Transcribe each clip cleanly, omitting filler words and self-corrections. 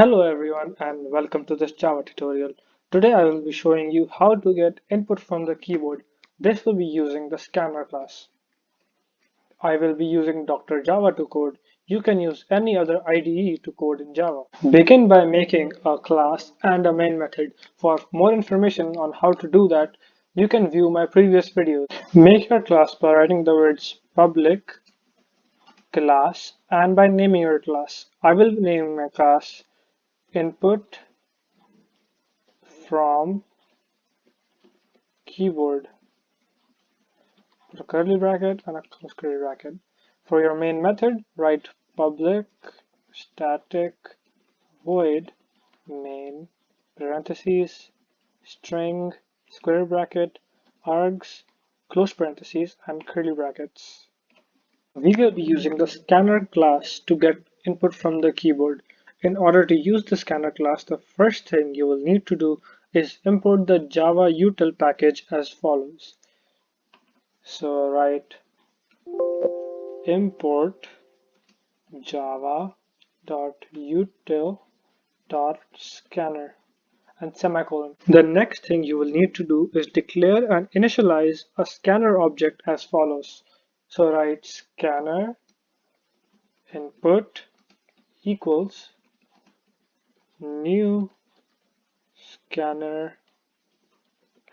Hello everyone and welcome to this Java tutorial. Today I will be showing you how to get input from the keyboard. This will be using the scanner class. I will be using Dr. Java to code. You can use any other IDE to code in Java. Begin by making a class and a main method. For more information on how to do that, you can view my previous videos. Make your class by writing the words public class and by naming your class. I will name my class input from keyboard, put a curly bracket and a close curly bracket. For your main method, write public static void main parentheses string square bracket args close parentheses and curly brackets. We will be using the scanner class to get input from the keyboard. In order to use the scanner class, the first thing you will need to do is import the Java util package as follows. So write import java.util.scanner and semicolon. The next thing you will need to do is declare and initialize a scanner object as follows. So write scanner input equals new scanner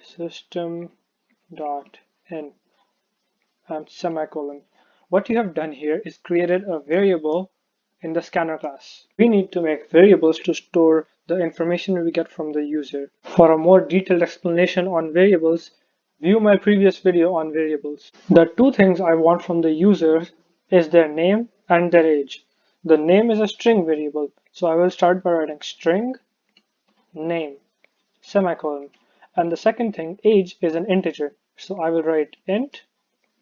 system.in and semicolon. What you have done here is created a variable in the scanner class. We need to make variables to store the information we get from the user. For a more detailed explanation on variables, view my previous video on variables. The two things I want from the user is their name and their age. The name is a string variable, so I will start by writing string name semicolon. And the second thing, age, is an integer, so I will write int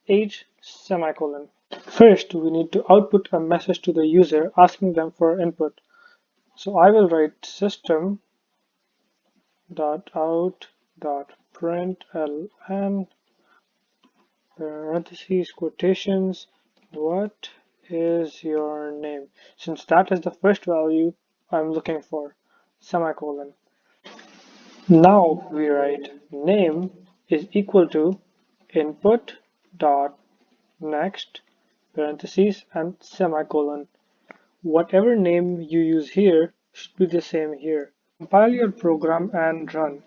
age semicolon. First, we need to output a message to the user asking them for input. So I will write system.out.println parentheses quotations what is your name, since that is the first value I'm looking for, semicolon. Now we write name is equal to input dot next parentheses and semicolon. Whatever name you use here should be the same here. Compile your program and run.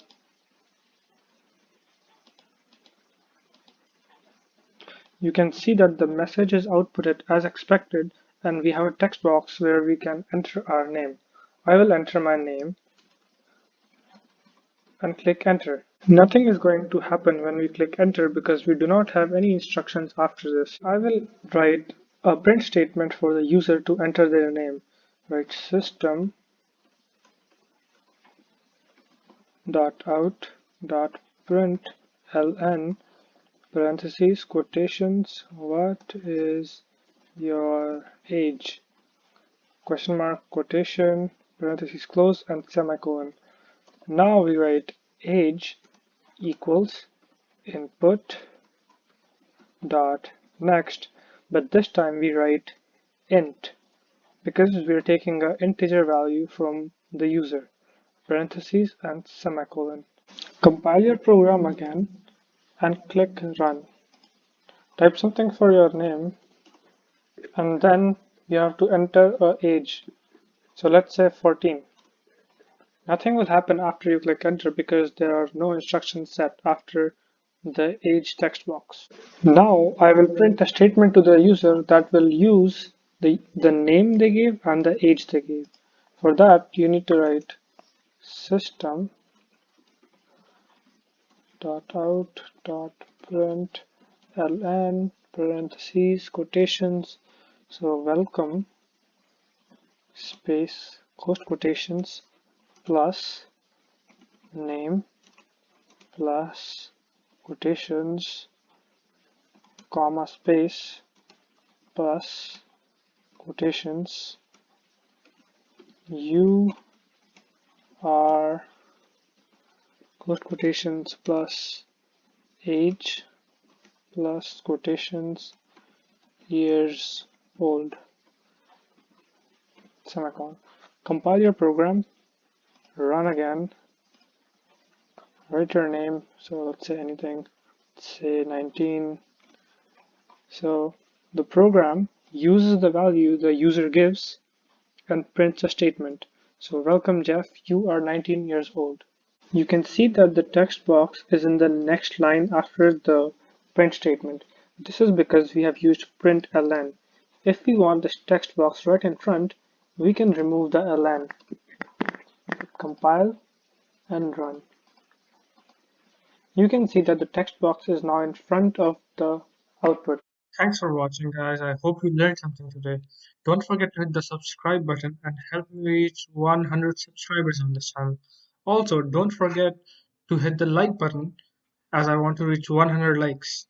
You can see that the message is outputted as expected and we have a text box where we can enter our name. I will enter my name and click enter. Nothing is going to happen when we click enter because we do not have any instructions after this. I will write a print statement for the user to enter their name. Write system dot out dot println parentheses quotations what is your age question mark quotation parentheses close and semicolon. Now we write age equals input dot next, but this time we write int because we're taking an integer value from the user, parentheses and semicolon. Compile your program again and click run. Type something for your name and then you have to enter a age. So let's say 14. Nothing will happen after you click enter because there are no instructions set after the age text box. Now I will print a statement to the user that will use the name they gave and the age they gave. For that you need to write system dot out dot println parentheses quotations, so welcome space close quotations plus name plus quotations comma space plus quotations you are close quotations plus age plus quotations years old semicolon. Compile your program, run again, write your name, so let's say anything, let's say 19. So the program uses the value the user gives and prints a statement. So welcome Jeff, you are 19 years old. You can see that the text box is in the next line after the print statement. This is because we have used println. If we want this text box right in front, we can remove the ln, compile and run. You can see that the text box is now in front of the output. Thanks for watching, guys. I hope you learned something today. Don't forget to hit the subscribe button and help me reach 100 subscribers on this channel. Also, don't forget to hit the like button as I want to reach 100 likes.